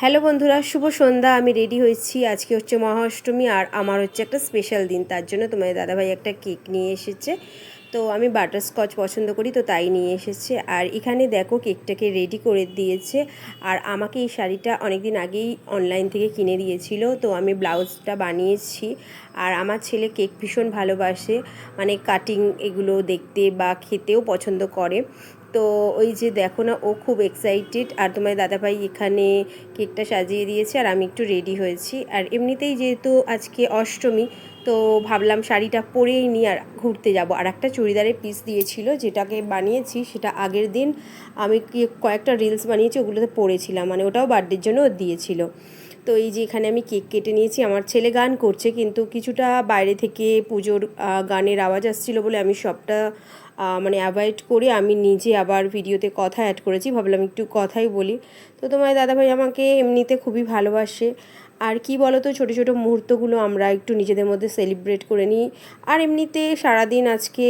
Hello বন্ধুরা, শুভ সন্ধ্যা। আমি ready হয়েছি। আজকে হচ্ছে মহাষ্টমী আর আমার হচ্ছে একটা স্পেশাল দিন। তার জন্য তোমাদের দাদাভাই একটা কেক নিয়ে এসেছে। তো আমি বাটারস্কচ পছন্দ করি, তো তাই নিয়ে এসেছে। আর এখানে দেখো কেকটাকে রেডি করে দিয়েছে। আর আমাকে এই শাড়িটা অনেক দিন আগেই অনলাইন থেকে কিনে দিয়েছিল, তো আমি ব্লাউজটা বানিয়েছি। আর আমার ছেলে কেক ভীষণ ভালোবাসে, মানে কাটিং এগুলো দেখতে বা খেতেও পছন্দ করে। তো ওই যে দেখো না, ও খুব এক্সাইটেড। আর তোমার দাদাভাই এখানে কেকটা সাজিয়ে দিয়েছে আর আমি একটু রেডি হয়েছি। আর এমনিতেই যেহেতু আজকে অষ্টমী, তো ভাবলাম শাড়িটা পরেই নিই আর ঘুরতে যাব। আর একটা চুড়িদারের পিস দিয়েছিল, যেটাকে বানিয়েছি সেটা আগের দিন আমি কয়েকটা রিলস বানিয়েছি, ওগুলোতে পরেছিলাম, মানে ওটাও বার্থডের জন্য দিয়েছিল। তো এই যে এখানে আমি কেক কেটে নিয়েছি। আমার ছেলে গান করছে, কিন্তু কিছুটা বাইরে থেকে পুজোর গানের আওয়াজ আসছিল বলে আমি সবটা মানে অ্যাভয়েড করে আমি নিজে আবার ভিডিওতে কথা অ্যাড করেছি। ভাবলাম একটু কথাই বলি। তো তোমার দাদাভাই আমাকে এমনিতে খুবই ভালোবাসে। আর কি বলো তো, ছোটো ছোটো মুহূর্তগুলো আমরা একটু নিজেদের মধ্যে সেলিব্রেট করে নিই। আর এমনিতে সারাদিন আজকে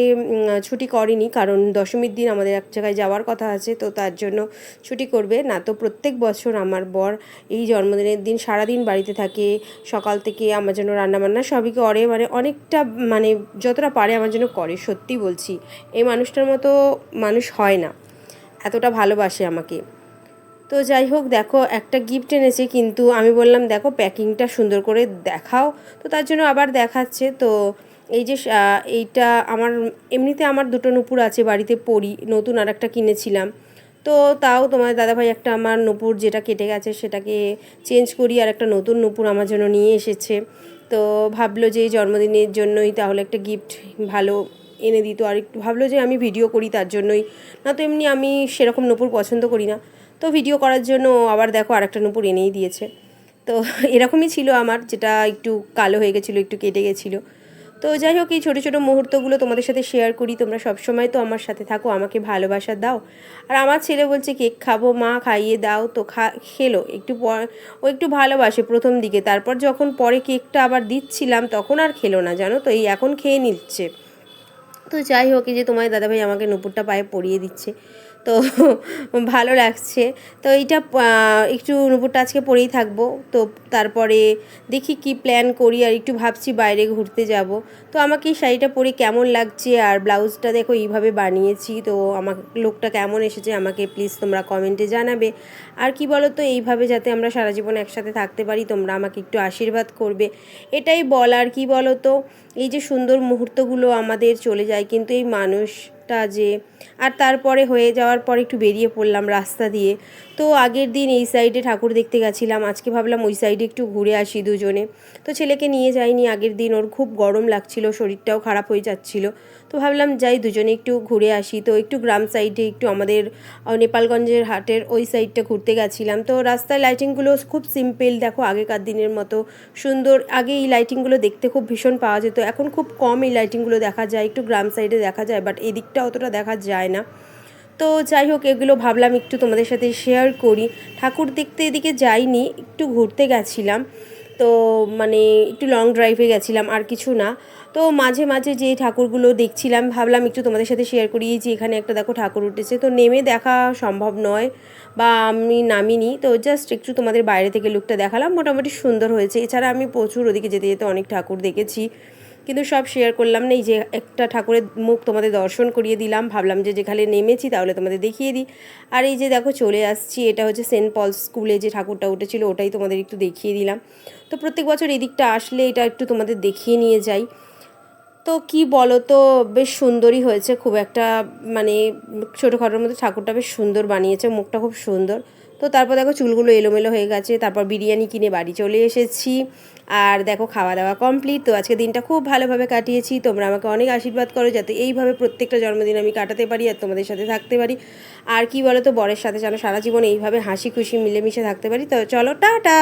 ছুটি করেনি, কারণ দশমীর দিন আমাদের এক জায়গায় যাওয়ার কথা আছে, তো তার জন্য ছুটি করবে না। তো প্রত্যেক বছর আমার বর এই জন্মদিনের দিন সারাদিন বাড়িতে থাকে, সকাল থেকে আমার জন্য রান্নাবান্না সবই করে, মানে অনেকটা, মানে যতটা পারে আমার জন্য করে। সত্যি বলছি, এই মানুষটার মতো মানুষ হয় না, এতটা ভালোবাসে আমাকে। তো যাই হোক, দেখো একটা গিফট এনেছে, কিন্তু আমি বললাম দেখো প্যাকিংটা সুন্দর করে দেখাও, তো তার জন্য আবার দেখাচ্ছে। তো এই যে এইটা আমার, এমনিতে আমার দুটো নূপুর আছে বাড়িতে পরি, নতুন আর একটা কিনেছিলাম। তো তাও তোমার দাদাভাই একটা আমার নূপুর যেটা কেটে গেছে সেটাকে চেঞ্জ করি, আর একটা নতুন নূপুর আমার জন্য নিয়ে এসেছে। তো ভাবলো যে এই জন্মদিনের জন্যই তাহলে একটা গিফট ভালো এনে দিত। আর একটু ভাবলো যে আমি ভিডিও করি তার জন্যই, না তো এমনি আমি সেরকম নূপুর পছন্দ করি না। তো ভিডিও করার জন্য আবার দেখো আরেকটা নূপুর এনেই দিয়েছে। তো এরকমই ছিল আমার, যেটা একটু কালো হয়ে গেছিলো, একটু কেটে গেছিলো। তো যাই হোক, এই ছোটো ছোটো মুহূর্তগুলো তোমাদের সাথে শেয়ার করি। তোমরা সবসময় তো আমার সাথে থাকো, আমাকে ভালোবাসা দাও। আর আমার ছেলে বলছে কেক খাবো মা, খাইয়ে দাও। তো খেলো একটু পর। ও একটু ভালোবাসে প্রথম দিকে, তারপর যখন পরে কেকটা আবার দিচ্ছিলাম তখন আর খেলো না, জানো তো, এই এখন খেয়ে নিচ্ছে। তো যাই হোক, এই যে তোমার দাদাভাই আমাকে নূপুরটা পায়ে পরিয়ে দিচ্ছে, তো ভালো লাগছে। তো এইটা একটু নূপুরটা আজকে পরেই থাকবো। তো তারপরে দেখি কি প্ল্যান করি, আর একটু ভাবছি বাইরে ঘুরতে যাব। তো আমাকে এই শাড়িটা পরে কেমন লাগছে, আর ব্লাউজটা দেখো এইভাবে বানিয়েছি, তো আমার লোকটা কেমন এসেছে আমাকে প্লিজ তোমরা কমেন্টে জানাবে। আর কি বলো তো, এইভাবে যাতে আমরা সারা জীবন একসাথে থাকতে পারি, তোমরা আমাকে একটু আশীর্বাদ করবে, এটাই বলার। কি বলো তো, এই যে সুন্দর মুহূর্তগুলো আমাদের চলে যায়, কিন্তু এই মানুষটা যে, আর তারপরে হয়ে যাওয়ার পর একটু বেরিয়ে পড়লাম রাস্তা দিয়ে। তো আগের দিন এই সাইডে ঠাকুর দেখতে গেছিলাম, আজকে ভাবলাম ওই সাইডে একটু ঘুরে আসি দুজনে। তো ছেলেকে নিয়ে যাইনি আগের দিন, ওর খুব গরম লাগছিল, শরীরটাও খারাপ হয়ে যাচ্ছিল। তো ভাবলাম যাই দুজনে একটু ঘুরে আসি। তো একটু গ্রাম সাইডে, একটু আমাদের নেপালগঞ্জের হাটের ওই সাইডটা ঘুরতে গেছিলাম। তো রাস্তায় লাইটিংগুলো খুব সিম্পল, দেখো আগেকার দিনের মতো সুন্দর। আগে এই লাইটিংগুলো দেখতে খুব ভীষণ পাওয়া যেত, এখন খুব কম এই লাইটিংগুলো দেখা যায়, একটু গ্রাম সাইডে দেখা যায়, বাট এই দিকটা অতটা দেখা যায় না। তো যাই হোক, এগুলো ভাবলাম একটু তোমাদের সাথে শেয়ার করি। ঠাকুর দেখতে এদিকে যাইনি, একটু ঘুরতে গেছিলাম। তো মানে একটু লং ড্রাইভে গেছিলাম, আর কিছু না। তো মাঝে মাঝে যে ঠাকুরগুলো দেখছিলাম, ভাবলাম একটু তোমাদের সাথে শেয়ার করি। যে এখানে একটা দেখো ঠাকুর উঠেছে, তো নেমে দেখা সম্ভব নয়, বা আমি নামিনি, তো জাস্ট একটু তোমাদের বাইরে থেকে লুকটা দেখালাম। মোটামুটি সুন্দর হয়েছে। এছাড়া আমি প্রচুর ওদিকে যেতে যেতে অনেক ঠাকুর দেখেছি, কিন্তু সব শেয়ার করলাম না। এই যে একটা ঠাকুরের মুখ তোমাদের দর্শন করিয়ে দিলাম, ভাবলাম যে যেখানে নেমেছি তাহলে তোমাদের দেখিয়ে দিই। আর এই যে দেখো চলে আসছি, এটা হচ্ছে সেন্ট পলস স্কুলে যে ঠাকুরটা উঠেছিল, ওটাই তোমাদের একটু দেখিয়ে দিলাম। তো প্রত্যেক বছর এদিকটা আসলে এটা একটু তোমাদের দেখিয়ে নিয়ে যাই। তো কি বলো তো, বেশ সুন্দরই হয়েছে, খুব একটা মানে ছোটোখাটোর মধ্যে ঠাকুরটা বেশ সুন্দর বানিয়েছে, মুখটা খুব সুন্দর। তো তারপর দেখো চুলগুলো এলোমেলো হয়ে গেছে, তারপর বিরিয়ানি কিনে বাড়ি চলে এসেছি। আর দেখো খাওয়া দাওয়া কমপ্লিট। তো আজকে দিনটা খুব ভালোভাবে কাটিয়েছি। তোমরা আমাকে অনেক আশীর্বাদ করো যাতে এইভাবে প্রত্যেকটা জন্মদিন আমি কাটাতে পারি আর তোমাদের সাথে থাকতে পারি। আর কি বলো তো, বরের সাথে যেন সারা জীবন এইভাবে হাসি খুশি মিলেমিশে থাকতে পারি। তো চলো, টাটা।